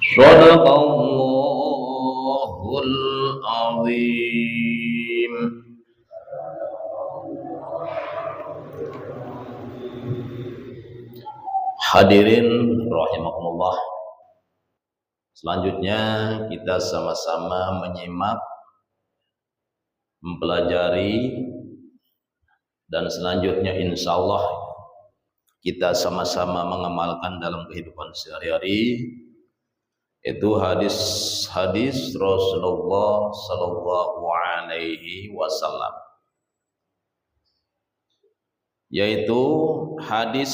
Shadaqallahul azim. Hadirin rahimakumullah. Selanjutnya kita sama-sama menyimak, mempelajari, dan selanjutnya insya Allah kita sama-sama mengamalkan dalam kehidupan sehari-hari, itu hadis-hadis Rasulullah Sallallahu Alaihi Wasallam, yaitu hadis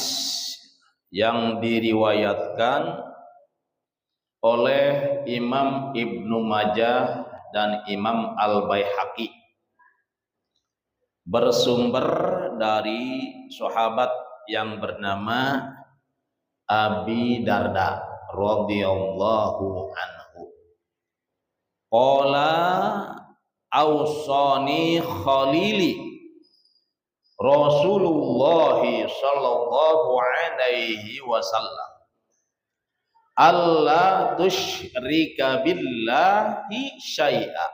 yang diriwayatkan oleh Imam Ibnu Majah dan Imam Al-Baihaqi, bersumber dari sahabat yang bernama Abi Darda radhiyallahu anhu. Qala awsani khalili Rasulullah sallallahu alaihi wasallam alla tusyrika billahi syai'a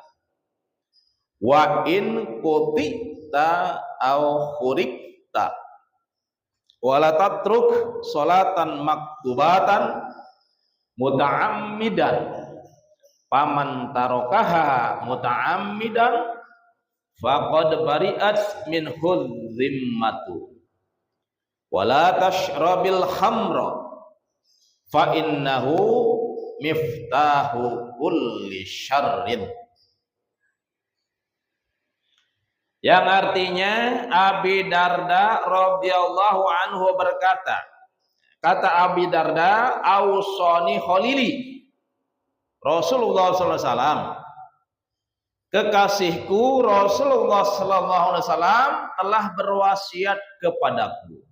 wa in qutita aw khurikta wala tatruk salatan maktubatan muta'ammidan faman tarokaha muta'ammidan faqad bari'at minhul zimmatu wala tashrabil khamra fa innahu miftahu kulli syarrin. Yang artinya Abi Darda radhiyallahu anhu berkata, kata Abi Darda, ausoni khalili Rasulullah sallallahu alaihi wasallam, kekasihku Rasulullah sallallahu alaihi wasallam telah berwasiat kepadaku,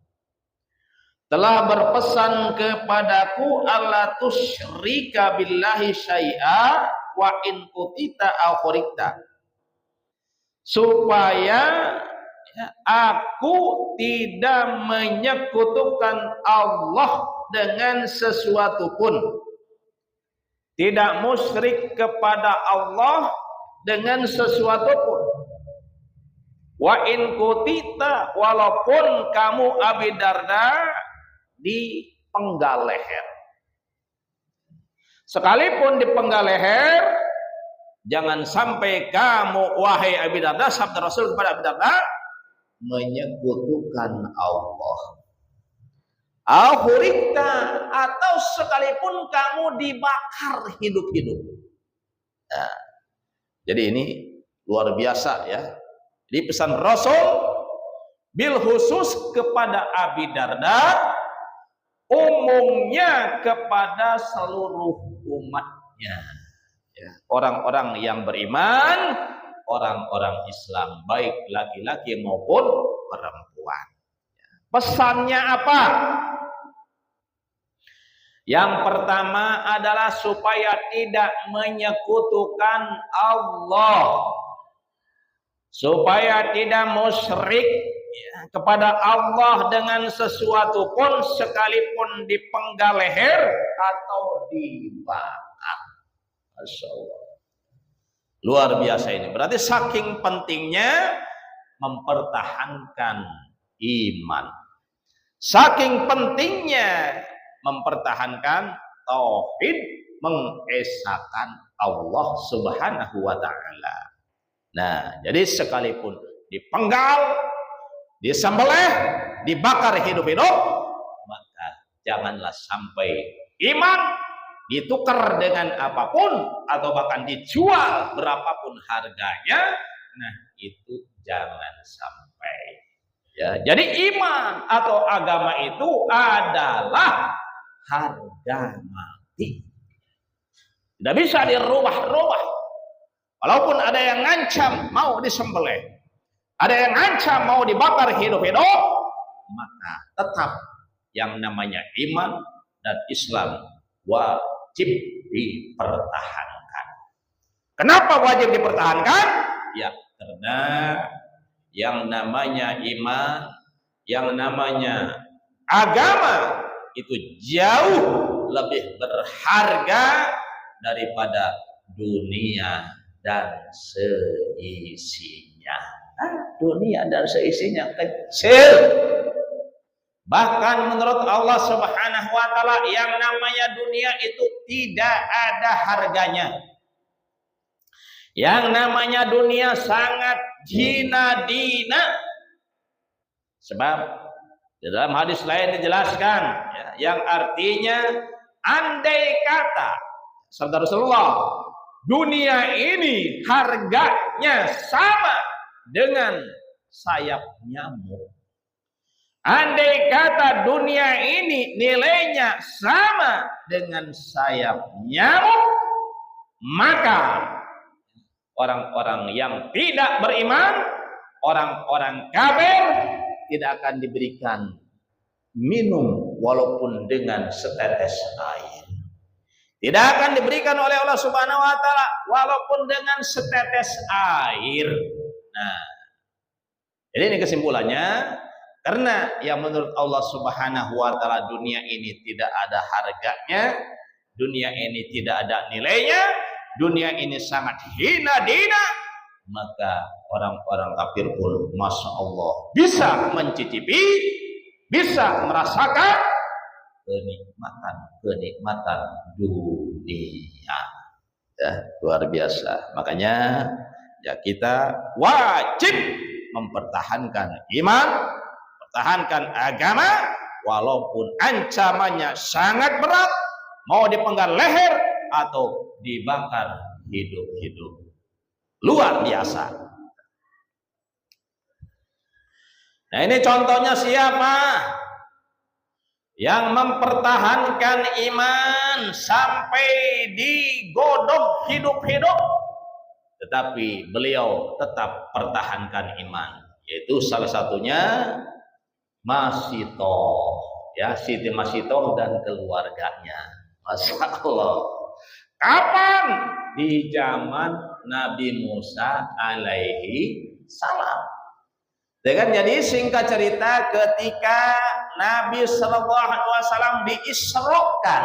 telah berpesan kepadaku, alla tusyrika billahi syai'a wa in qutita aw khurikta, supaya aku tidak menyekutukan Allah dengan sesuatu pun, tidak musyrik kepada Allah dengan sesuatu pun. Wa in qutita, walaupun kamu Abi Darda dipenggal leher, sekalipun dipenggal leher, jangan sampai kamu wahai Abi Darda, sabda Rasul kepada Abi Darda, menyekutukan Allah. Al-Hurikta, atau sekalipun kamu dibakar hidup-hidup. Nah, jadi ini luar biasa ya. Jadi pesan Rasul bil khusus kepada Abi Darda, umumnya kepada seluruh umatnya. Ya, orang-orang yang beriman, orang-orang Islam, baik laki-laki maupun perempuan. Pesannya apa? Yang pertama adalah supaya tidak menyekutukan Allah, supaya tidak musyrik kepada Allah dengan sesuatu pun, sekalipun dipenggal leher atau dibakar. Masya Allah. Luar biasa ini. Berarti saking pentingnya mempertahankan iman, saking pentingnya mempertahankan tauhid, mengesahkan Allah Subhanahu wa taala. Nah, jadi sekalipun dipenggal, disembelih, dibakar hidup-hidup, maka janganlah sampai iman ditukar dengan apapun atau bahkan dijual berapapun harganya. Nah, itu jangan sampai. Ya, jadi iman atau agama itu adalah harga mati. Tidak bisa dirubah-rubah. Walaupun ada yang ngancam mau disembelih, ada yang ngancam mau dibakar hidup-hidup, maka tetap yang namanya iman dan Islam wajib dipertahankan. Kenapa wajib dipertahankan? Ya, karena yang namanya iman, yang namanya agama itu jauh lebih berharga daripada dunia dan seisinya. Dunia dan seisinya kecil. Bahkan menurut Allah Subhanahu wa taala yang namanya dunia itu tidak ada harganya. Yang namanya dunia sangat hina dina. Sebab di dalam hadis lain dijelaskan ya, yang artinya andai kata sabda Rasulullah, dunia ini harganya sama dengan sayap nyamuk. Andai kata dunia ini nilainya sama dengan sayap nyamuk, maka orang-orang yang tidak beriman, orang-orang kafir tidak akan diberikan minum walaupun dengan setetes air. Tidak akan diberikan oleh Allah Subhanahu wa taala walaupun dengan setetes air. Nah, jadi ini kesimpulannya, karena yang menurut Allah Subhanahu wa taala dunia ini tidak ada harganya, dunia ini tidak ada nilainya, dunia ini sangat hina dina, maka orang-orang kafir pun masya Allah bisa mencicipi, bisa merasakan kenikmatan dunia. Ya, luar biasa. Makanya ya kita wajib mempertahankan iman, pertahankan agama walaupun ancamannya sangat berat, mau dipenggal leher atau dibakar hidup-hidup. Luar biasa. Nah, ini contohnya siapa yang mempertahankan iman sampai digodok hidup-hidup, tetapi beliau tetap pertahankan iman, yaitu salah satunya Masito, ya, Siti Masito dan keluarganya. Masya Allah. Kapan? Di zaman Nabi Musa alaihi salam. Jadi singkat cerita, ketika Nabi Shallallahu Alaihi Wasallam diisrokan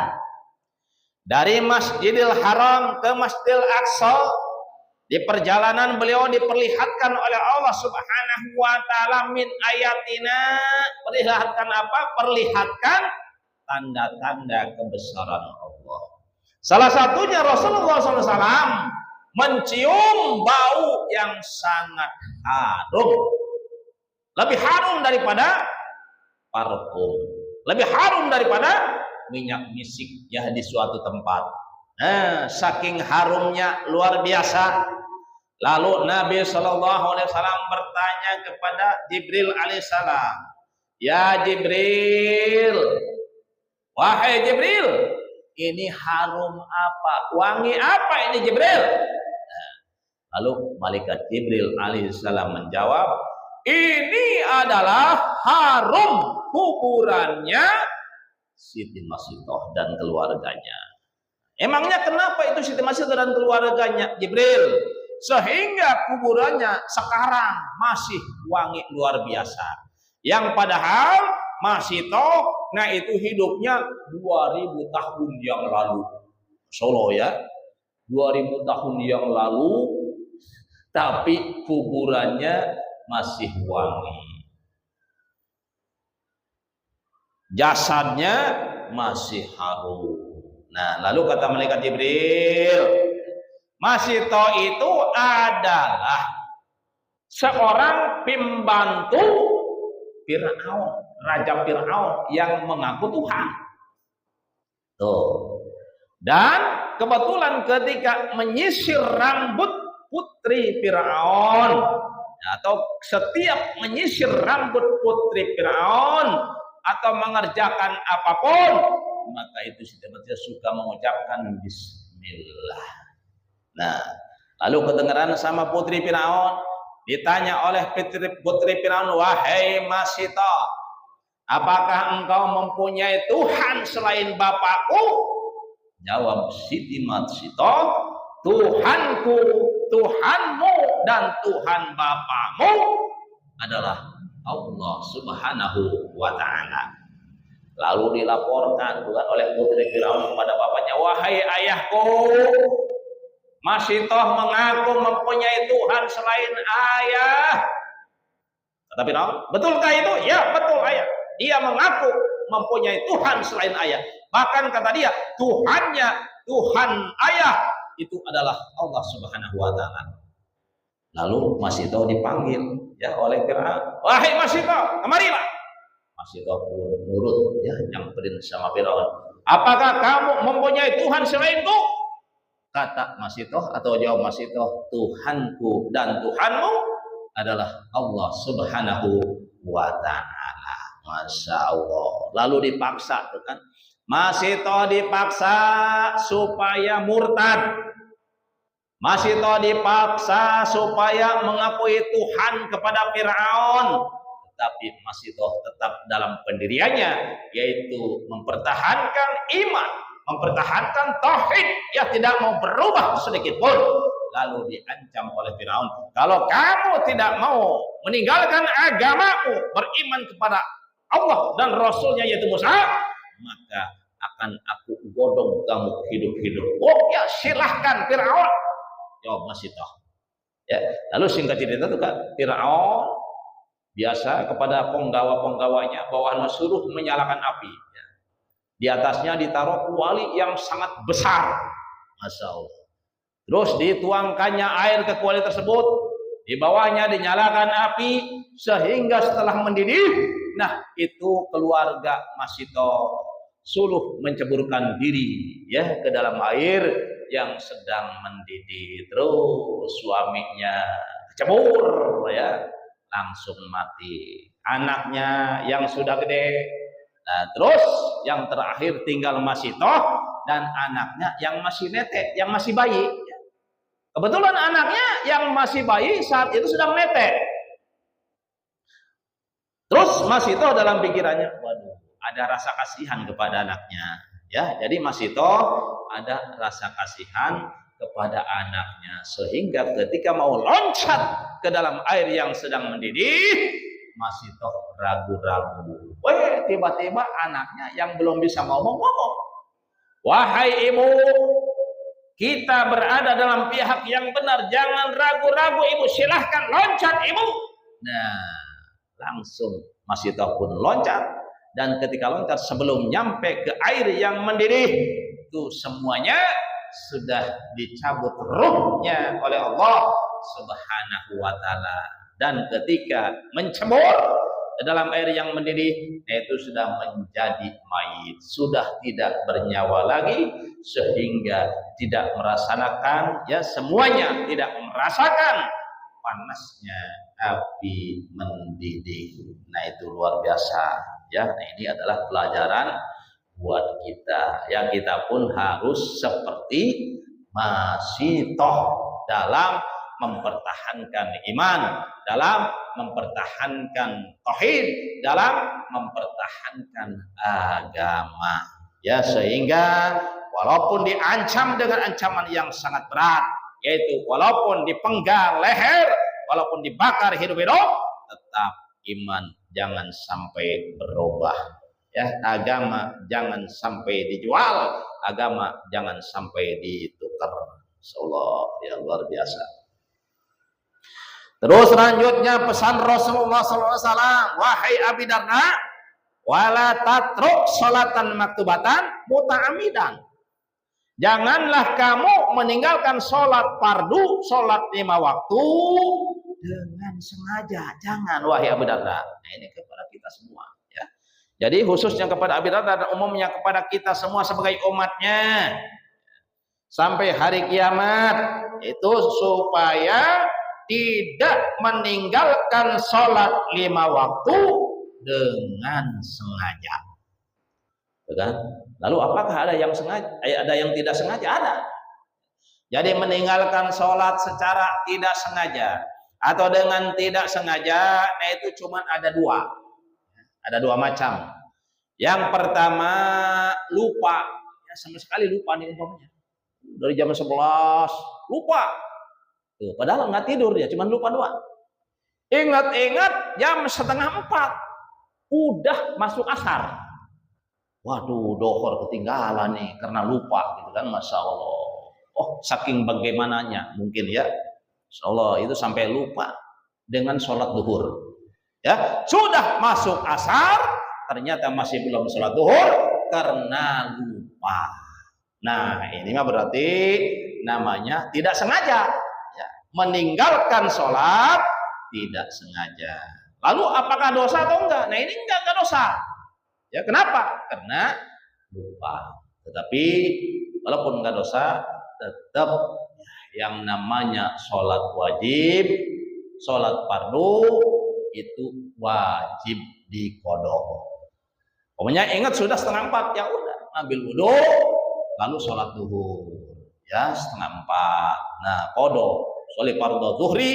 dari Masjidil Haram ke Masjidil Aqsa, di perjalanan beliau diperlihatkan oleh Allah Subhanahu Wa Taala min ayatina. Perlihatkan apa? Perlihatkan tanda-tanda kebesaran Allah. Salah satunya Rasulullah SAW mencium bau yang sangat harum, lebih harum daripada parfum, lebih harum daripada minyak misik ya di suatu tempat. Nah, saking harumnya luar biasa. Lalu Nabi Shallallahu Alaihi Wasallam bertanya kepada Jibril alaihissalam, ya Jibril, wahai Jibril, ini harum apa? Wangi apa ini Jibril? Nah, lalu malaikat Jibril alaihissalam menjawab, ini adalah harum kuburannya Siti Masitoh dan keluarganya. Emangnya kenapa itu Siti Masitoh dan keluarganya Jibril? Sehingga kuburannya sekarang masih wangi luar biasa. Yang padahal Masitoh, nah itu hidupnya 2000 tahun yang lalu. Solo ya, 2000 tahun yang lalu, tapi kuburannya masih wangi. Jasadnya masih harum. Nah, lalu kata malaikat Jibril, Masito itu adalah seorang pembantu Fir'aun, Raja Fir'aun yang mengaku Tuhan. Tuh. Dan kebetulan ketika menyisir rambut putri Fir'aun, atau setiap menyisir rambut putri Fir'aun atau mengerjakan apapun, maka itu dia suka mengucapkan Bismillah. Nah, lalu kedengaran sama putri Fir'aun, ditanya oleh putri Fir'aun, wahai Masito, apakah engkau mempunyai Tuhan selain Bapakku? Jawab Siti Masito, Tuhanku, Tuhanmu, dan Tuhan Bapakmu adalah Allah Subhanahu wa Ta'ala. Lalu dilaporkan bukan oleh putri Firaun kepada bapaknya, wahai ayahku, masih toh mengaku mempunyai Tuhan selain ayah. Kata Firaun, betulkah itu? Ya betul ayah. Dia mengaku mempunyai Tuhan selain ayah. Bahkan kata dia, Tuhan ayah itu adalah Allah Subhanahu wa taala. Lalu Masito dipanggil ya oleh Firaun. Wahai Masito, kemarilah. Masito pun nurut ya, nyamperin sama Firaun. Apakah kamu mempunyai Tuhan selainku? Kata Masito atau jawab Masito, Tuhanku dan Tuhanmu adalah Allah Subhanahu wa taala. Masya Allah. Lalu dipaksa tuh kan. Masito dipaksa supaya murtad. Masito dipaksa supaya mengakui Tuhan kepada Firaun. Tetapi Masito tetap dalam pendiriannya, yaitu mempertahankan iman, mempertahankan tauhid, ya tidak mau berubah sedikit pun. Lalu diancam oleh Firaun, kalau kamu tidak mau meninggalkan agamamu, beriman kepada Allah dan Rasulnya yaitu Musa, maka akan aku godong kamu hidup-hidup. Oh ya silahkan Firaun, jawab Masito. Ya, lalu singkat cerita itu kan Firaun biasa kepada penggawa-penggawanya bahwa suruh menyalakan api. Di atasnya ditaruh kuali yang sangat besar, Masya Allah. Terus dituangkannya air ke kuali tersebut, di bawahnya dinyalakan api sehingga setelah mendidih, nah itu keluarga Masito suruh menceburkan diri ya ke dalam air yang sedang mendidih. Terus suaminya kecebur ya, langsung mati. Anaknya yang sudah gede. Nah, terus yang terakhir tinggal Masito dan anaknya yang masih netek, yang masih bayi. Kebetulan anaknya yang masih bayi saat itu sedang netek. Terus Masito dalam pikirannya, waduh, ada rasa kasihan kepada anaknya. Ya, jadi Masito ada rasa kasihan kepada anaknya sehingga ketika mau loncat ke dalam air yang sedang mendidih, Masito ragu-ragu. Tiba-tiba anaknya yang belum bisa ngomong. Wahai ibu, kita berada dalam pihak yang benar, jangan ragu-ragu ibu, silahkan loncat ibu. Nah, langsung Masito pun loncat, dan ketika loncat sebelum nyampe ke air yang mendidih, itu semuanya sudah dicabut ruhnya oleh Allah Subhanahu wa taala. Dan ketika mencebur ke dalam air yang mendidih, itu sudah menjadi mayit, sudah tidak bernyawa lagi, sehingga tidak merasakan ya, semuanya tidak merasakan panasnya api mendidih. Nah, itu luar biasa ya. Nah, ini adalah pelajaran buat kita ya, kita pun harus seperti Masito dalam mempertahankan iman, dalam mempertahankan tauhid, dalam mempertahankan agama ya, sehingga walaupun diancam dengan ancaman yang sangat berat, yaitu walaupun dipenggal leher, walaupun dibakar hidup-hidup, tetap iman jangan sampai berubah ya, agama jangan sampai dijual, agama jangan sampai ditukar. Insyaallah ya, luar biasa. Terus selanjutnya pesan Rasulullah SAW, wahai Abi Darda, wala tatruk sholatan maktubatan muta'amidan. Janganlah kamu meninggalkan sholat fardu, sholat 5 waktu dengan sengaja. Jangan, wahai Abi Darda. Nah, ini kepada kita semua ya. Jadi khususnya kepada Abi Darda dan umumnya kepada kita semua sebagai umatnya sampai hari kiamat, itu supaya tidak meninggalkan sholat 5 waktu dengan sengaja. Bukan? Lalu apakah ada yang sengaja? Ada yang tidak sengaja? Ada. Jadi meninggalkan sholat secara tidak sengaja atau dengan tidak sengaja, nah itu cuma ada dua. Ada dua macam. Yang pertama lupa, ya sama sekali lupa nih umpamanya. Dari jam 11 lupa. Tuh, padahal nggak tidur ya, cuma lupa doang. Ingat-ingat jam 3:30 udah masuk asar. waduh dohor ketinggalan nih karena lupa gitu kan, masya Allah. Oh saking bagaimananya mungkin ya, masya Allah itu sampai lupa dengan sholat duhur. Ya sudah masuk asar ternyata masih belum sholat duhur karena lupa. Nah ini mah berarti namanya tidak sengaja, ya, meninggalkan sholat tidak sengaja. Lalu apakah dosa atau enggak? Nah ini enggak dosa. Ya kenapa? Karena lupa. Tetapi walaupun enggak dosa, tetap yang namanya sholat wajib, sholat fardu itu wajib diqodho. Pokoknya ingat sudah 3:30 ya udah ambil wudu lalu sholat duhur ya 3:30. Nah qodho sholat fardu zuhri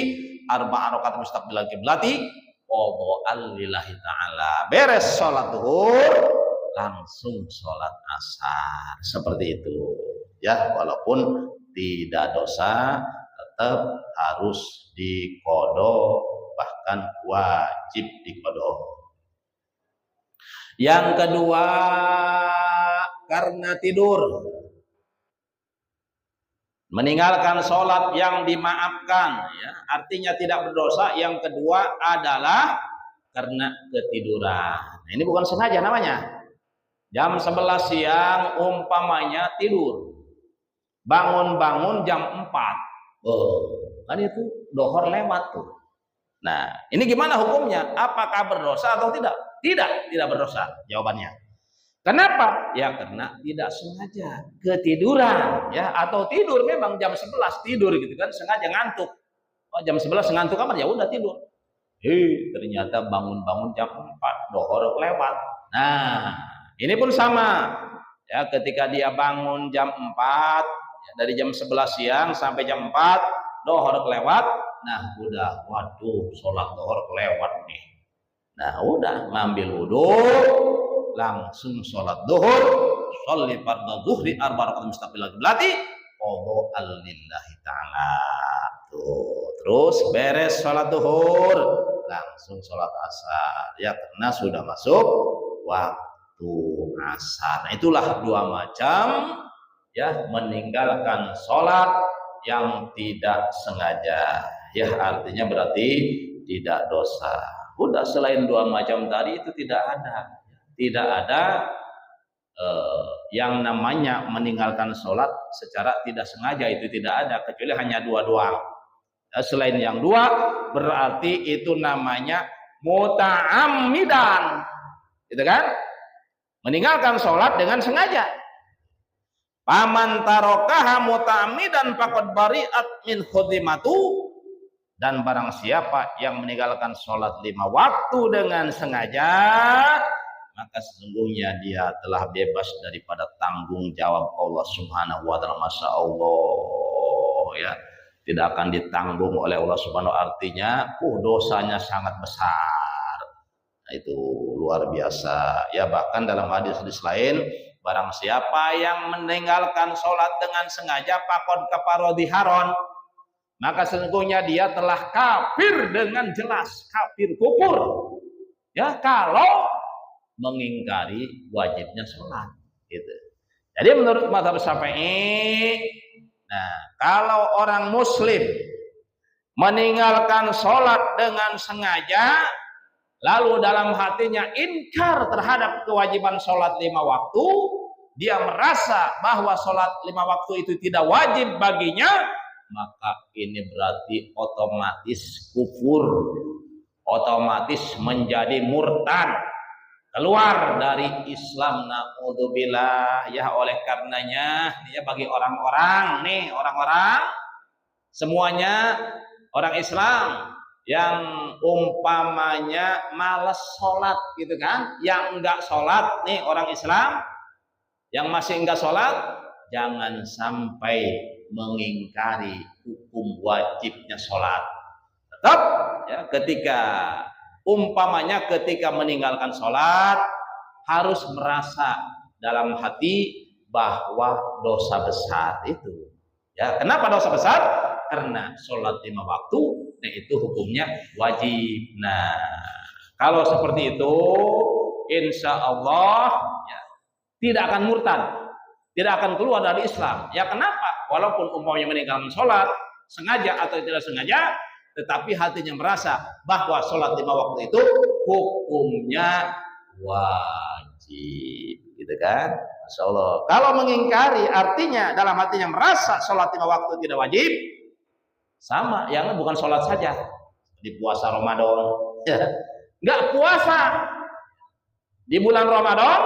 4 rakaat mustaqbilal qiblati qodho'an lillahi ta'ala. Beres sholat duhur langsung sholat asar seperti itu ya, walaupun tidak dosa tetap harus diqodho, bahkan wajib diqodho. Yang kedua karena tidur, meninggalkan sholat yang dimaafkan ya, artinya tidak berdosa. Yang kedua adalah karena ketiduran. Nah, ini bukan sengaja namanya. Jam 11 siang umpamanya tidur, bangun-bangun jam 4, kan itu dohor lewat tuh. Nah ini gimana hukumnya? Apakah berdosa atau tidak? Tidak berdosa jawabannya. Kenapa? Ya karena tidak sengaja ketiduran ya, atau tidur memang jam 11 tidur gitu kan, sengaja ngantuk. Oh, jam 11 ngantuk kamar ya udah tidur. Ternyata bangun-bangun jam 4 dohor lewat. Nah, ini pun sama. Ya, ketika dia bangun jam 4 ya, dari jam 11 siang sampai jam 4 dohor kelewat. Nah, udah waduh sholat dohor kelewat nih. Nah, udah ngambil wudu langsung sholat duhur, sholli fardhu zuhri 4 rakaat mustaqbilal qiblati qodho'an lillahi ta'ala. Tuh, terus beres sholat duhur langsung sholat asar ya, karena sudah masuk waktu asar. Nah, itulah dua macam ya meninggalkan sholat yang tidak sengaja ya, artinya berarti tidak dosa. Udah selain dua macam tadi itu tidak ada yang namanya meninggalkan sholat secara tidak sengaja, itu tidak ada, kecuali hanya dua doang. Selain yang dua berarti itu namanya muta'ammidan, gitu kan? Meninggalkan sholat dengan sengaja. Paman tarokaha muta'ammidan faqad bari'at min khudimatu. Dan barang siapa yang meninggalkan sholat 5 waktu dengan sengaja, maka sesungguhnya dia telah bebas daripada tanggung jawab Allah Subhanahu wa ta'ala. Masya Allah ya, tidak akan ditanggung oleh Allah Subhanahu, artinya dosanya sangat besar. Nah, itu luar biasa ya. Bahkan dalam hadis-hadis lain, barang siapa yang meninggalkan sholat dengan sengaja faqad kafara biharon, maka sesungguhnya dia telah kafir dengan jelas, kafir kufur ya, kalau mengingkari wajibnya sholat gitu. Jadi menurut mazhab Syafi'i, nah kalau orang muslim meninggalkan sholat dengan sengaja lalu dalam hatinya inkar terhadap kewajiban sholat 5 waktu, dia merasa bahwa sholat 5 waktu itu tidak wajib baginya, maka ini berarti otomatis kufur, otomatis menjadi murtad, keluar dari Islam. Naudzubillah ya. Oleh karenanya dia bagi orang-orang semuanya orang Islam yang umpamanya malas sholat gitu kan, yang enggak sholat nih, orang Islam yang masih enggak sholat, jangan sampai mengingkari hukum wajibnya sholat. Tetap ya, ketika meninggalkan sholat harus merasa dalam hati bahwa dosa besar itu ya. Kenapa dosa besar? Karena sholat 5 waktu, nah itu hukumnya wajib. Nah kalau seperti itu insya Allah ya, tidak akan murtad, tidak akan keluar dari Islam. Ya kenapa? Walaupun umpamanya meninggalkan sholat, sengaja atau tidak sengaja, tetapi hatinya merasa bahwa sholat 5 waktu itu hukumnya wajib, gitu kan? Masya Allah. Kalau mengingkari artinya dalam hatinya merasa sholat 5 waktu tidak wajib, sama, yang bukan sholat saja, di puasa Ramadan, ya, nggak puasa di bulan Ramadan,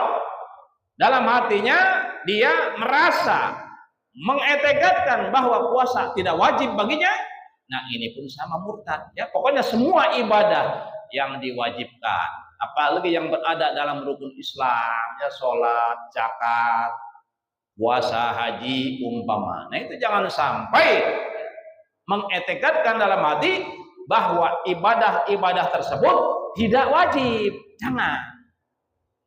dalam hatinya dia merasa mengetekadkan bahwa puasa tidak wajib baginya. Nah, ini pun sama murtad. Ya, pokoknya semua ibadah yang diwajibkan, apalagi yang berada dalam rukun Islam, ya sholat, zakat, puasa, haji, umpama. Nah, itu jangan sampai mengetekadkan dalam hati bahwa ibadah-ibadah tersebut tidak wajib. Jangan.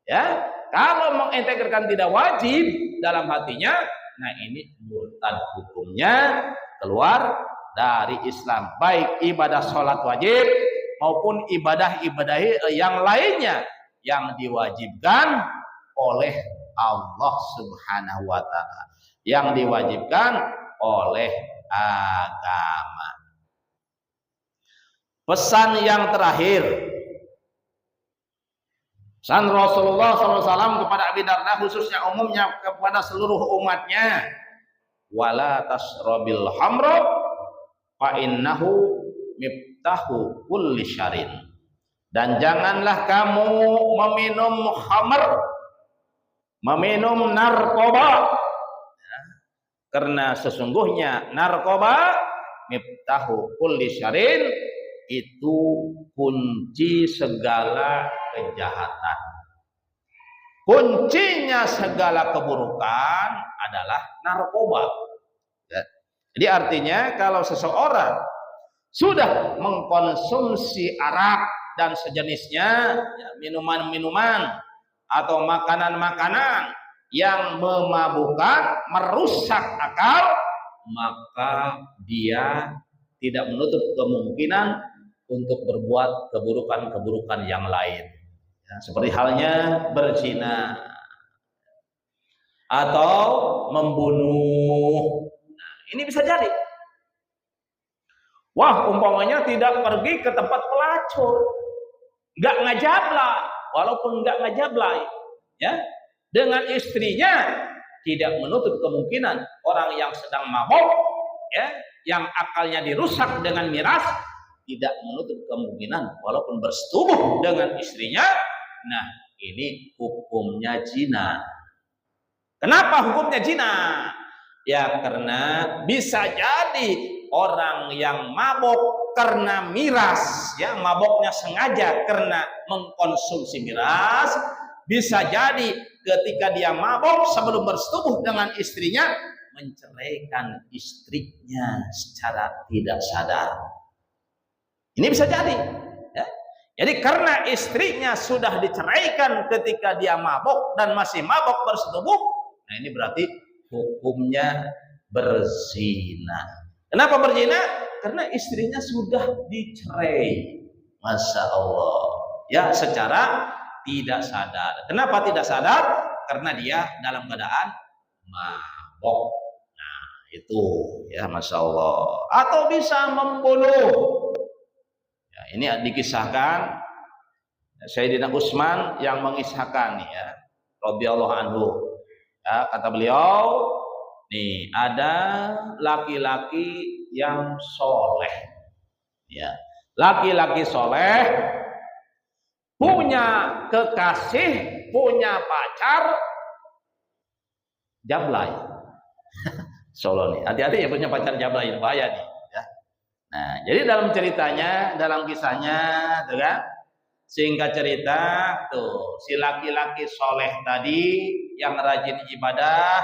Ya, kalau mengintegrasikan tidak wajib dalam hatinya, nah ini murtad hukumnya, keluar dari Islam. Baik ibadah sholat wajib maupun ibadah-ibadah yang lainnya yang diwajibkan oleh Allah Subhanahu wa Ta'ala, yang diwajibkan oleh agama. Pesan yang terakhir, pesan Rasulullah SAW kepada Abi Darda, khususnya umumnya kepada seluruh umatnya, wala tasrabil hamra fa innahu miftahu kulli syarin. Dan janganlah kamu meminum khamr, meminum narkoba, karena sesungguhnya narkoba miftahu kulli syarin, itu kunci segala kejahatan. Kuncinya segala keburukan adalah narkoba. Ya. Jadi artinya kalau seseorang sudah mengkonsumsi arak dan sejenisnya, ya, minuman-minuman atau makanan-makanan yang memabukkan, merusak akal, maka dia tidak menutup kemungkinan untuk berbuat keburukan-keburukan yang lain. Ya, seperti halnya berzina atau membunuh. Nah, ini bisa jadi. Wah, umpamanya tidak pergi ke tempat pelacur, nggak ngajablay, walaupun nggak ngajablay, ya, dengan istrinya tidak menutup kemungkinan orang yang sedang mabok, ya, yang akalnya dirusak dengan miras, tidak menutup kemungkinan walaupun bersetubuh dengan istrinya. Nah, ini hukumnya zina. Kenapa hukumnya zina? Ya karena bisa jadi orang yang mabok karena miras, ya, maboknya sengaja karena mengkonsumsi miras, bisa jadi ketika dia mabok sebelum bersetubuh dengan istrinya menceraikan istrinya secara tidak sadar. Ini bisa jadi, ya. Jadi karena istrinya sudah diceraikan ketika dia mabok dan masih mabok bersetubuh, nah ini berarti hukumnya berzina. Kenapa berzina? Karena istrinya sudah dicerai. Masya Allah, ya, secara tidak sadar. Kenapa tidak sadar? Karena dia dalam keadaan mabok. Nah itu, ya, Masya Allah. Atau bisa membunuh. Ya, ini dikisahkan Sayyidina Utsman yang mengisahkan, ya, radhiyallahu anhu. Ya, kata beliau, nih ada laki-laki yang soleh, ya, laki-laki soleh, punya kekasih, punya pacar jablay. Solo nih, hati-hati ya punya pacar jablay, bahaya nih, ya. Nah, jadi dalam ceritanya, dalam kisahnya, tuh kan, singkat cerita, tuh si laki-laki soleh tadi yang rajin ibadah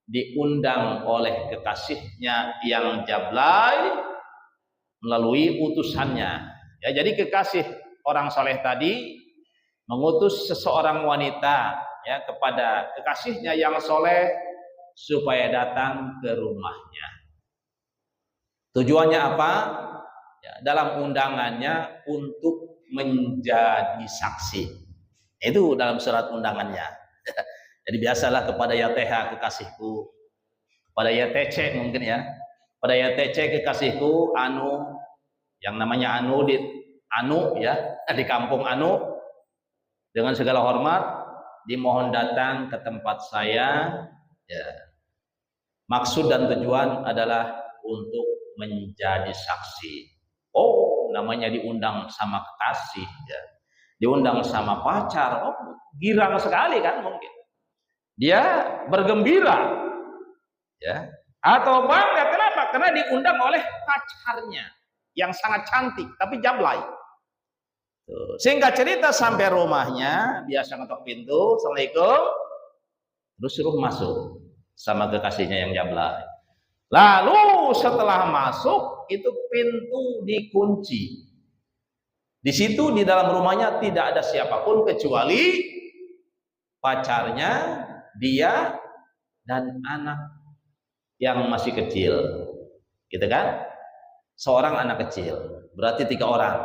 diundang oleh kekasihnya yang jablay melalui utusannya. Ya, jadi kekasih orang soleh tadi mengutus seseorang wanita, ya, kepada kekasihnya yang soleh supaya datang ke rumahnya. Tujuannya apa? Ya, dalam undangannya untuk menjadi saksi. Itu dalam surat undangannya. Jadi biasalah kepada YTH kekasihku, kepada YTC mungkin ya, pada YTC kekasihku Anu, yang namanya Anu ya, di kampung Anu, dengan segala hormat dimohon datang ke tempat saya. Ya. Maksud dan tujuan adalah untuk menjadi saksi. Oh, namanya diundang sama kekasih, ya. Diundang sama pacar. Oh, girang sekali kan mungkin. Dia bergembira, ya. Atau bangga, kenapa? Karena diundang oleh pacarnya yang sangat cantik, tapi jablay. Singkat cerita sampai rumahnya, biasa ngetok pintu, Assalamualaikum, terus suruh masuk sama kekasihnya yang jablay. Lalu setelah masuk, itu pintu dikunci. Di situ di dalam rumahnya tidak ada siapapun kecuali pacarnya, dia, dan anak yang masih kecil. Gitu kan? Seorang anak kecil, berarti 3 orang.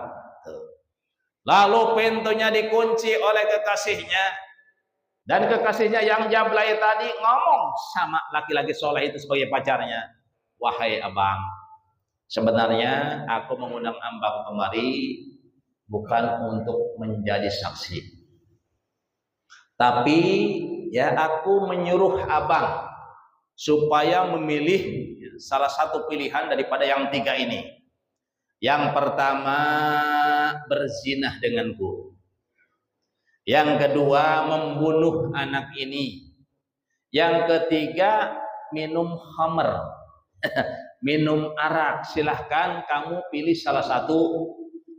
Lalu pintunya dikunci oleh kekasihnya, dan kekasihnya yang jablay tadi ngomong sama laki-laki soleh itu sebagai pacarnya, wahai abang, sebenarnya aku mengundang abang kemari bukan untuk menjadi saksi, tapi ya aku menyuruh abang supaya memilih salah satu pilihan daripada yang 3 ini. Yang pertama, berzinah denganku. Yang kedua, membunuh anak ini. Yang ketiga, minum khamr. Minum arak. Silahkan kamu pilih salah satu.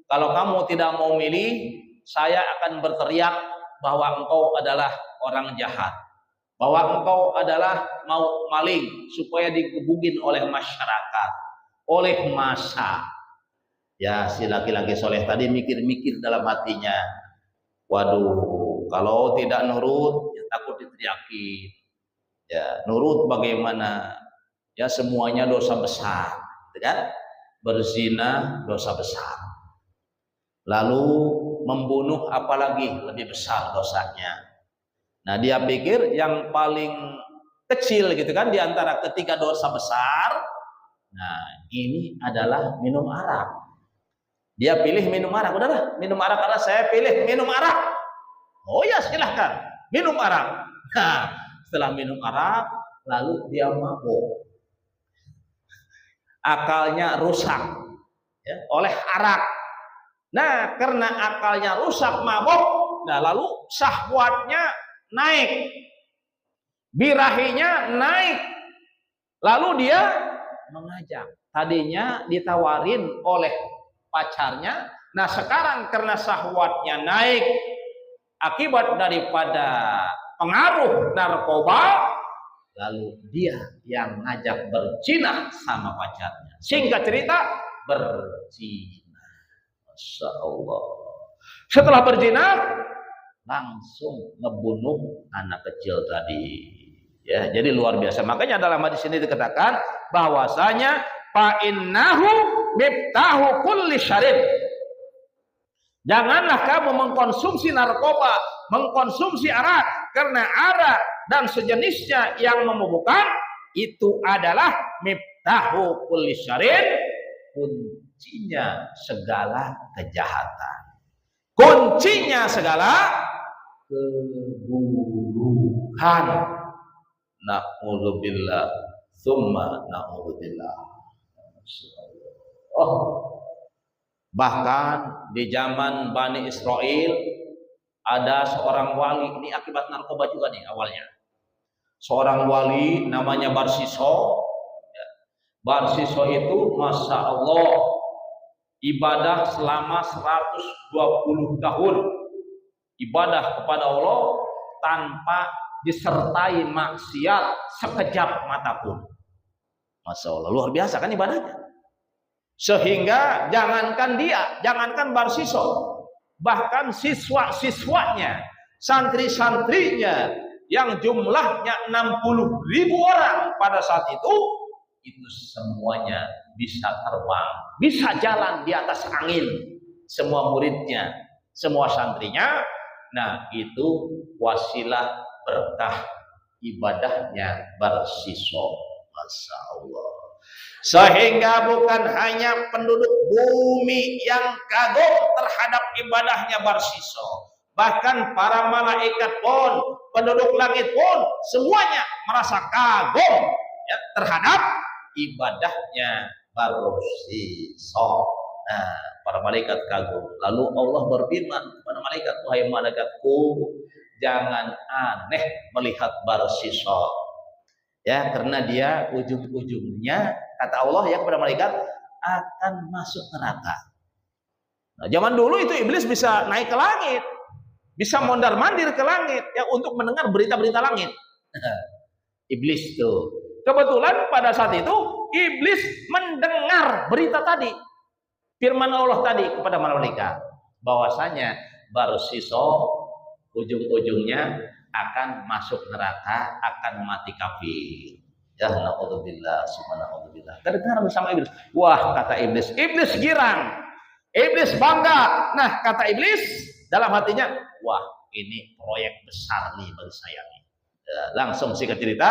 Kalau kamu tidak mau milih, saya akan berteriak bahwa engkau adalah orang jahat, bahwa engkau adalah mau maling, supaya digebugin oleh masyarakat, oleh massa. Ya, si laki-laki soleh tadi mikir-mikir dalam hatinya, waduh, kalau tidak nurut ya takut diteriaki. Ya, nurut bagaimana? Ya, semuanya dosa besar, kan? Berzina dosa besar. Lalu membunuh apalagi lebih besar dosanya. Nah, dia pikir yang paling kecil gitu kan di antara ketiga dosa besar. Nah, ini adalah minum arak. Dia pilih minum arak. Udahlah, minum arak, karena saya pilih minum arak. Oh ya, silahkan minum arak. Nah, setelah minum arak, lalu dia mabuk. Akalnya rusak ya, oleh arak. Nah, karena akalnya rusak, mabuk, nah lalu syahwatnya naik, birahinya naik. Lalu dia mengajak. Tadinya ditawarin oleh pacarnya, nah sekarang karena syahwatnya naik akibat daripada pengaruh narkoba, lalu dia yang ngajak berzina sama pacarnya. Singkat cerita, berzina. Masya Allah. Setelah berzina, langsung ngebunuh anak kecil tadi. Ya, jadi luar biasa. Makanya dalam hadis ini dikatakan bahwasanya fa innahu miftahu kulli syarrin. Janganlah kamu mengkonsumsi narkoba, mengkonsumsi arak, karena arak dan sejenisnya yang memabukkan itu adalah miftahu kulli syarrin, kuncinya segala kejahatan, kuncinya segala keburukan. Na'udzubillah, tsumma na'udzubillah. Oh, bahkan di zaman Bani Israel ada seorang wali, ini akibat narkoba juga nih awalnya. Seorang wali namanya Barsiso. Barsiso itu Masya Allah ibadah selama 120 tahun. Ibadah kepada Allah tanpa disertai maksiat sekejap mata pun. Masya Allah, luar biasa kan ibadahnya. Sehingga jangankan dia, jangankan Barsiso, bahkan siswa-siswanya, santri-santrinya yang jumlahnya 60.000 orang pada saat itu semuanya bisa terbang, bisa jalan di atas angin. Semua muridnya, semua santrinya. Nah, itu wasilah berkah ibadahnya bersisok. Masya Allah. Sehingga bukan hanya penduduk bumi yang kagum terhadap ibadahnya bersisok, bahkan para malaikat pun, penduduk langit pun, semuanya merasa kagum ya, terhadap ibadahnya bersisok. Nah, para malaikat kagum. Lalu Allah berfirman kepada malaikat, wahai malaikatku, jangan aneh melihat bersisok. Ya, karena dia ujung-ujungnya, kata Allah ya kepada malaikat, akan masuk neraka. Nah, zaman dulu itu iblis bisa naik ke langit, bisa mondar-mandir ke langit ya untuk mendengar berita-berita langit. Iblis tuh. Kebetulan pada saat itu iblis mendengar berita tadi, firman Allah tadi kepada malaikat, bahwasanya bersisok ujung-ujungnya akan masuk neraka, akan mati kafir. Ya naudzubillah, subhanallah. Terdengar bersama iblis. Wah, kata iblis, iblis girang, iblis bangga. Nah, kata iblis dalam hatinya, wah, ini proyek besar nih bagi saya nih. Ya, langsung singkat cerita,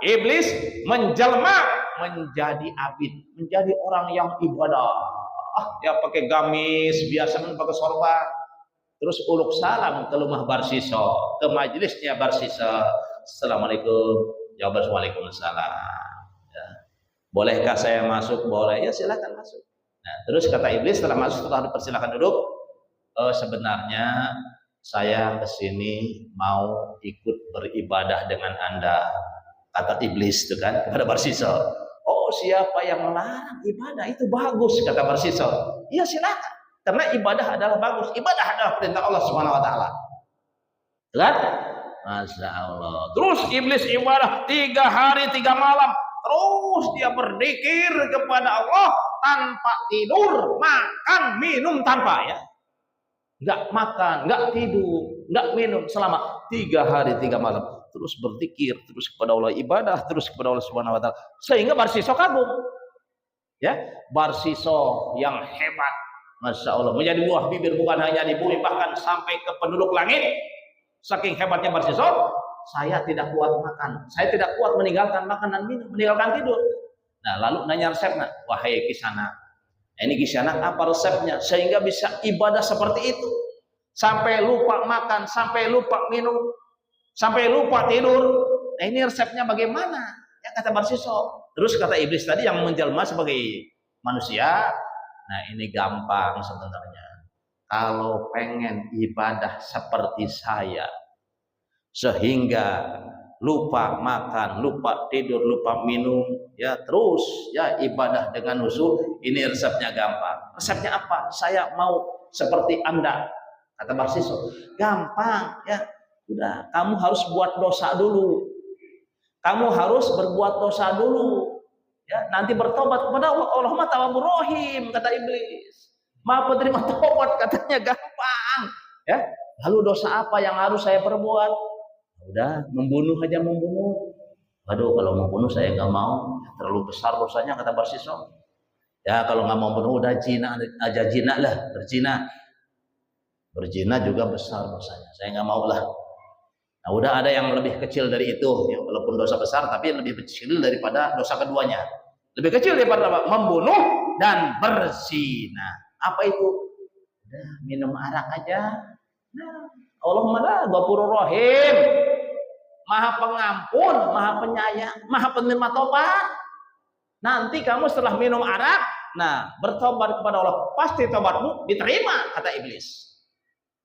iblis menjelma menjadi abid, menjadi orang yang ibadah. Ya pakai gamis, biasanya pakai sorban. Terus uluk salam ke rumah Barsiso, ke majelisnya Barsiso. Assalamualaikum. Jawab Waalaikumsalam. Ya. Bolehkah saya masuk? Boleh. Ya silakan masuk. Nah, terus kata iblis setelah masuk, setelah dipersilakan duduk, sebenarnya saya kesini mau ikut beribadah dengan Anda. Kata iblis itu kan kepada Barsiso. Oh, siapa yang melarang ibadah itu bagus, kata Barsiso. Iya silakan. Karena ibadah adalah bagus, ibadah adalah perintah Allah Subhanahu wa taala. Kan? Masya Allah. Terus iblis ibadah 3 hari 3 malam. Terus dia berzikir kepada Allah tanpa tidur, makan, minum tanpa ya. Enggak makan, enggak tidur, enggak minum selama 3 hari 3 malam. Terus berzikir terus kepada Allah, ibadah terus kepada Allah Subhanahu wa taala. Sehingga Barsiso kagum. Ya, Barsiso yang hebat. Masya Allah, menjadi buah bibir bukan hanya di bumi, bahkan sampai ke penduduk langit. Saking hebatnya Barsiso, saya tidak kuat makan, saya tidak kuat meninggalkan makan dan minum, meninggalkan tidur. Nah, lalu nanya resepnya, wahai Kisana, ini Kisana apa resepnya sehingga bisa ibadah seperti itu, sampai lupa makan, sampai lupa minum, sampai lupa tidur. Nah, ini resepnya bagaimana? Ya kata Barsiso. Terus kata iblis tadi yang menjelma sebagai manusia. Nah, ini gampang sebenarnya. Kalau pengen ibadah seperti saya, sehingga lupa makan, lupa tidur, lupa minum, ya terus ya ibadah dengan khusyuk, ini resepnya gampang. Resepnya apa? Saya mau seperti Anda, kata Barsiso. Gampang ya. Udah, kamu harus buat dosa dulu. Kamu harus berbuat dosa dulu. Ya, nanti bertobat kepada Allah. Allahumma tawwabur rahim, kata iblis. Maha penerima tobat, katanya gampang. Ya, lalu dosa apa yang harus saya perbuat? Udah, membunuh aja membunuh. Waduh, kalau membunuh saya nggak mau, terlalu besar dosanya, kata Barsiso. Ya, kalau nggak mau bunuh, udah zina aja, zina lah, berzina. Berzina juga besar dosanya, saya nggak mau lah. Nah, udah ada yang lebih kecil dari itu, ya, walaupun dosa besar, tapi lebih kecil daripada dosa keduanya. Lebih kecil daripada apa? Membunuh dan berzina. Apa itu? Udah, minum arak aja. Nah, Allahumma ghafurur rahim, Maha Pengampun, Maha Penyayang, Maha Penerima tobat. Nanti kamu setelah minum arak, nah bertobat kepada Allah, pasti tobatmu diterima, kata iblis.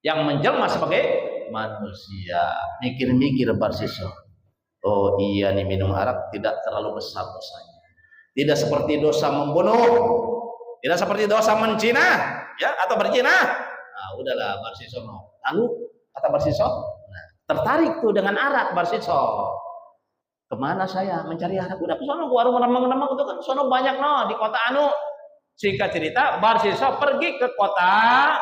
Yang menjelma sebagai manusia. Mikir-mikir Barsiso. Oh iya nih, minum arak tidak terlalu besar dosanya. Tidak seperti dosa membunuh, tidak seperti dosa mencina, ya atau berzina. Nah, udahlah Barsiso mau. Lalu kata Barsiso, nah, tertarik tuh dengan arak Barsiso. Kemana saya mencari arak? Udah ke sono, ke warung remang-remang itu kan sono banyak no di kota anu. Singkat cerita, Barsiso pergi ke kota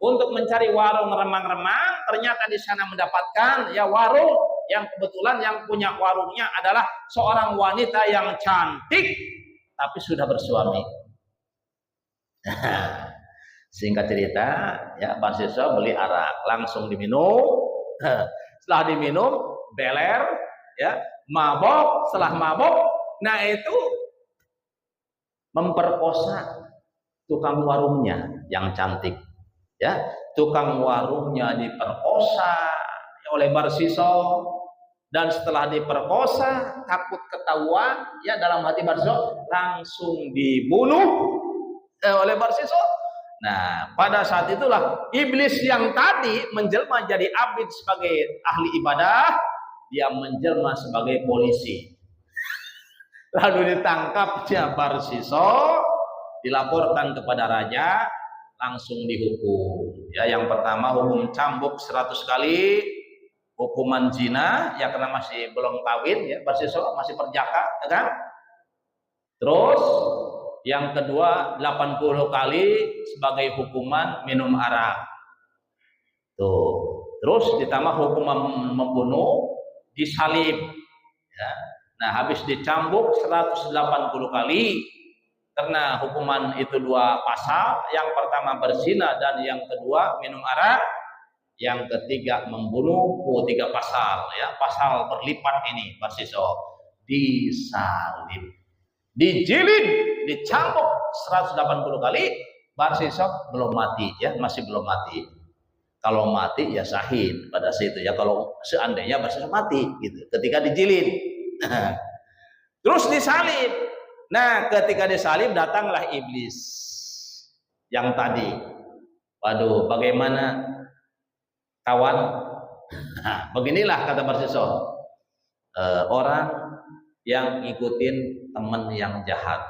untuk mencari warung remang-remang. Ternyata di sana mendapatkan ya warung yang kebetulan yang punya warungnya adalah seorang wanita yang cantik tapi sudah bersuami. Singkat cerita, ya Barsiso beli arak, langsung diminum. Setelah diminum, beler, ya, mabok, setelah mabok, nah itu memperkosa tukang warungnya yang cantik, ya, tukang warungnya diperkosa oleh Barsiso, dan setelah diperkosa takut ketahuan, ya, dalam hati Barsiso langsung dibunuh oleh Barsiso. Nah, pada saat itulah iblis yang tadi menjelma jadi abid sebagai ahli ibadah, dia menjelma sebagai polisi. Lalu ditangkapnya Barsiso, dilaporkan kepada raja, langsung dihukum. Ya, yang pertama hukum cambuk 100 kali, hukuman zina, ya karena masih belum kawin, ya, Barsiso masih perjaka, ya kan? Terus yang kedua 80 kali sebagai hukuman minum arak. Tuh. Terus ditambah hukuman membunuh, disalib. Ya. Nah, habis dicambuk 180 kali, karena hukuman itu 2 pasal, yang pertama berzina dan yang kedua minum arak, yang ketiga membunuh, 3 pasal, ya, pasal berlipat ini. Barsiso disalib, dijilid, dicambuk 180 kali. Barsiso belum mati, ya, masih belum mati. Kalau mati ya syahid pada situ, ya, kalau seandainya Barsiso mati gitu ketika dijilid. Terus disalib. Nah, ketika disalib datanglah iblis yang tadi. Waduh, bagaimana kawan? Nah, beginilah kata Barsiso, orang yang ngikutin teman yang jahat,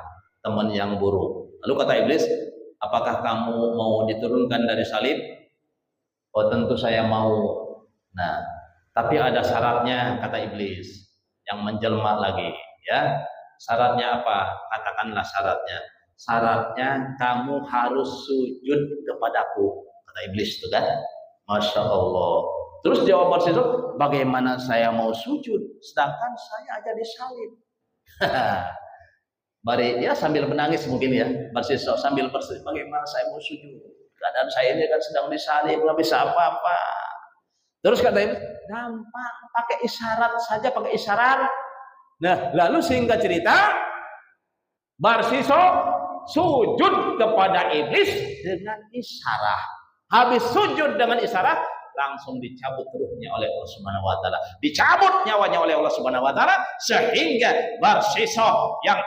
teman yang buruk. Lalu kata iblis, apakah kamu mau diturunkan dari salib? Oh, tentu saya mau. Nah, tapi ada syaratnya, kata iblis yang menjelma lagi, ya. Syaratnya apa? Katakanlah syaratnya. Syaratnya kamu harus sujud kepadaku, kata iblis itu kan. Masya Allah. Terus jawab Barsiso, bagaimana saya mau sujud sedangkan saya aja disalib? Bari, ya, sambil menangis mungkin, ya, Barsiso sambil bersedih, bagaimana saya mau sujud, keadaan saya ini kan sedang disalib, nggak bisa apa-apa. Terus kata iblis, gampang, pakai isyarat saja, pakai isyarat. Nah, lalu singkat cerita, Barsiso sujud kepada iblis dengan isyarat. Habis sujud dengan isyarat, langsung dicabut ruhnya oleh Allah Subhanahu wa taala. Dicabut nyawanya oleh Allah Subhanahu wa taala, sehingga Barsiso yang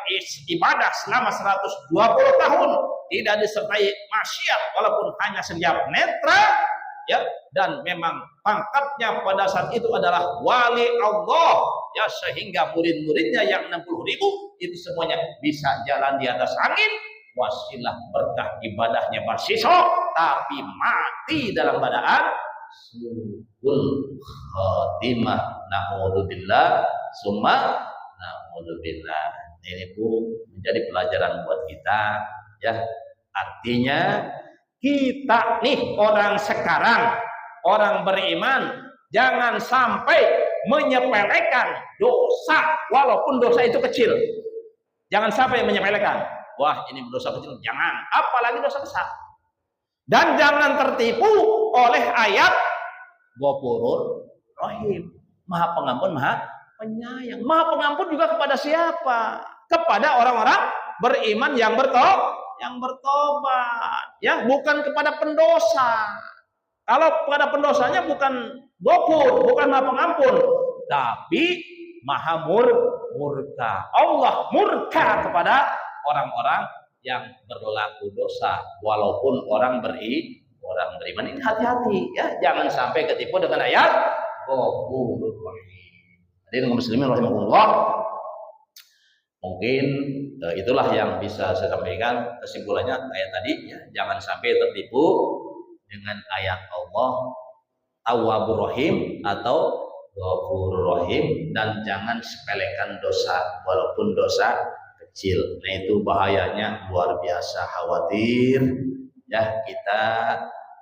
ibadah selama 120 tahun tidak disertai maksiat walaupun hanya setiap netra, ya, dan memang pangkatnya pada saat itu adalah wali Allah, ya, sehingga murid-muridnya yang 60.000 itu semuanya bisa jalan di atas angin wasilah berkah ibadahnya Barsiso, tapi mati dalam keadaan suul khatimah. Na'udzubillah summa na'udzubillah. Ini pun menjadi pelajaran buat kita, ya. Artinya kita nih orang sekarang, orang beriman, jangan sampai menyepelekan dosa walaupun dosa itu kecil. Jangan sampai menyepelekan. Wah, ini dosa kecil, jangan. Apalagi dosa besar. Dan jangan tertipu oleh ayat Ghafurur Rahim, Maha Pengampun, Maha Penyayang. Maha Pengampun juga kepada siapa? Kepada orang-orang beriman yang bertobat, ya, bukan kepada pendosa. Kalau kepada pendosanya bukan Ghafur, bukan Maha Pengampun, tapi Maha Murka. Allah murka kepada orang-orang yang berlaku dosa walaupun orang beriman. Ini hati-hati, ya, jangan sampai ketipu dengan ayat Ghafurur Rahim. Hadirin muslimin rahimakumullah. Mungkin itulah yang bisa saya sampaikan kesimpulannya ayat tadi, ya. Jangan sampai tertipu dengan ayat Allah Tawwabur Rahim atau Ghafurur Rahim, dan jangan sepelekan dosa walaupun dosa kecil. Nah, itu bahayanya luar biasa. Khawatir, ya, kita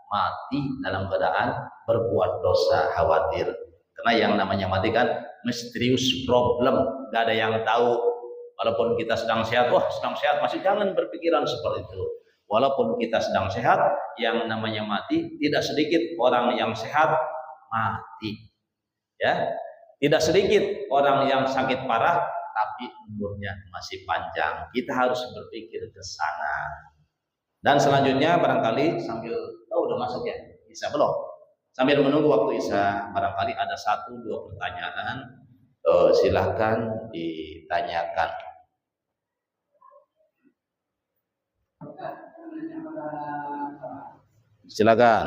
mati dalam keadaan berbuat dosa, khawatir. Karena yang namanya mati kan misterius problem, gak ada yang tahu. Walaupun kita sedang sehat, wah sedang sehat, masih jangan berpikiran seperti itu. Walaupun kita sedang sehat, yang namanya mati, tidak sedikit orang yang sehat mati, ya. Tidak sedikit orang yang sakit parah tapi umurnya masih panjang. Kita harus berpikir ke sana. Dan selanjutnya barangkali sambil udah masuk ya, Isya belum? Sambil menunggu waktu Isya, barangkali ada 1-2 pertanyaan, silahkan ditanyakan. Silakan.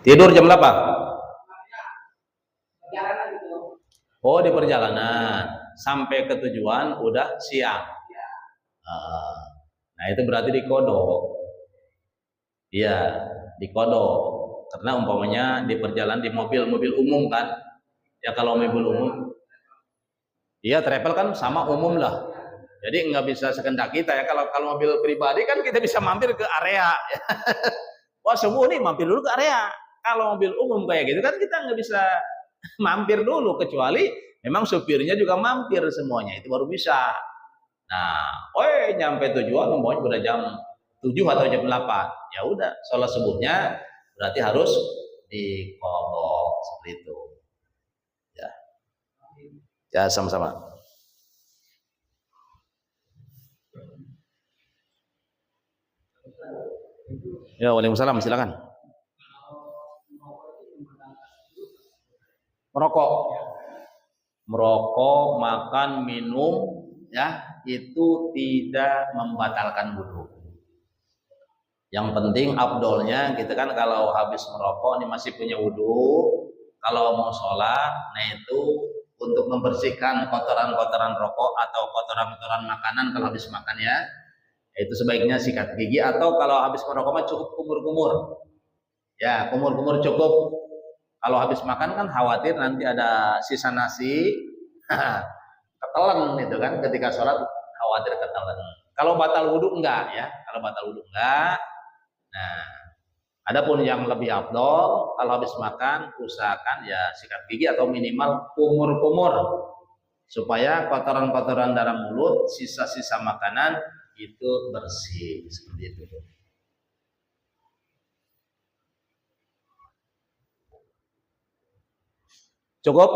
Tidur jam berapa? Oh, di perjalanan sampai ke tujuan udah siang. Nah, itu berarti dikodok. Iya, dikodok. Karena umpamanya di perjalanan di mobil umum kan. Ya kalau mobil umum, iya travel kan sama umum lah. Jadi nggak bisa sekendak kita ya. Kalau mobil pribadi kan kita bisa mampir ke area. Wah subuh nih mampir dulu ke area. Kalau mobil umum kayak gitu kan kita nggak bisa mampir dulu, kecuali memang supirnya juga mampir semuanya, itu baru bisa. Nah, nyampe tujuan umpamanya udah jam 7 atau jam 8. Ya udah, sholat subuhnya berarti harus dikodok seperti itu. Ya. Ya, sama-sama. Ya, waalaikumsalam, silakan. Merokok, makan, minum, ya, itu tidak membatalkan wudu. Yang penting afdolnya kita kan kalau habis merokok ini masih punya wudu, kalau mau sholat, nah itu untuk membersihkan kotoran-kotoran rokok atau kotoran-kotoran makanan kalau habis makan ya, itu sebaiknya sikat gigi, atau kalau habis merokok mah cukup kumur-kumur. Ya, kumur-kumur cukup. Kalau habis makan kan khawatir nanti ada sisa nasi ketelan itu kan, ketika sholat khawatir ketelan. Kalau batal wudhu enggak ya, kalau batal wudhu enggak. Nah, adapun yang lebih afdol kalau habis makan usahakan ya sikat gigi atau minimal kumur-kumur supaya kotoran-kotoran dalam mulut, sisa-sisa makanan itu bersih seperti itu. Cukup?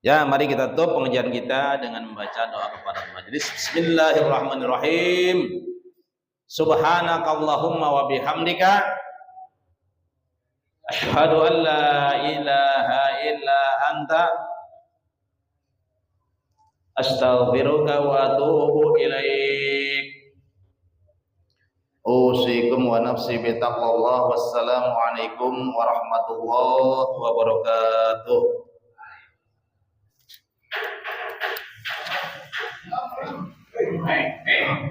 Ya, mari kita tutup pengajian kita dengan membaca doa kepada majelis. Bismillahirrahmanirrahim. Subhanakallahumma wa bihamdika asyhadu an la ilaha illa anta astaghfiruka wa atubu ilaik. Usikum wa nafsi bitaqwallah. Wassalamu alaikum warahmatullahi wabarakatuh. Hey.